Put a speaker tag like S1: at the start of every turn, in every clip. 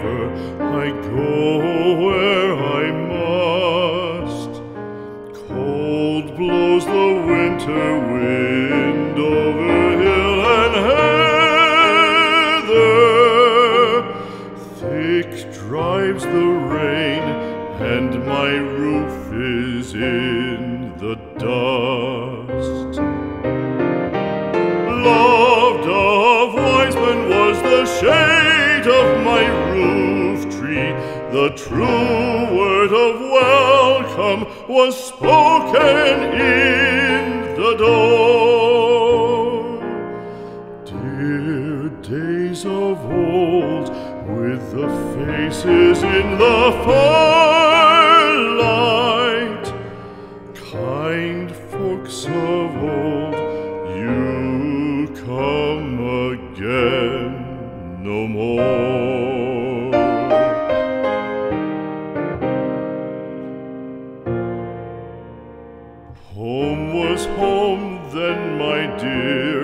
S1: river, I go where I must. Cold blows the winter wind over hill and heather. Thick drives the rain, and my roof is in the dust. Loved of wise men was the shade of my roof tree. The true word of welcome was spoken in the door. Dear days of old, with the faces in the firelight, kind folks of old, you come again no more. Home was home then, my dear,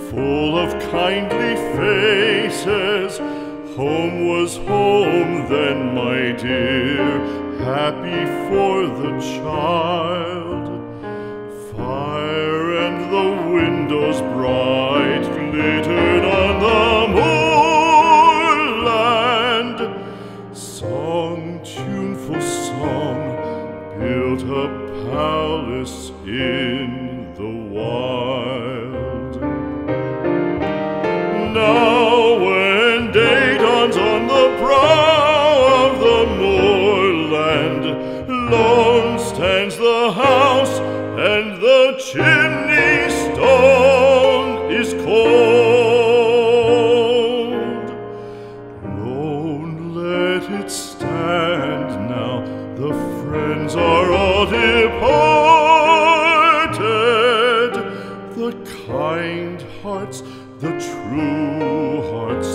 S1: full of kindly faces. Home was home then, my dear, happy for the child. Fire and the windows bright glittered on the moorland. Song, tuneful song, built a palace in the wild. Now when day dawns on the brow of the moorland, lone stands the house, and the chimney stone is cold. Lone, let it stand now, the friends are all departed. The kind hearts, the true hearts,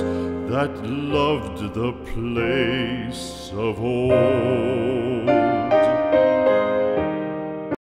S1: that loved the place of old.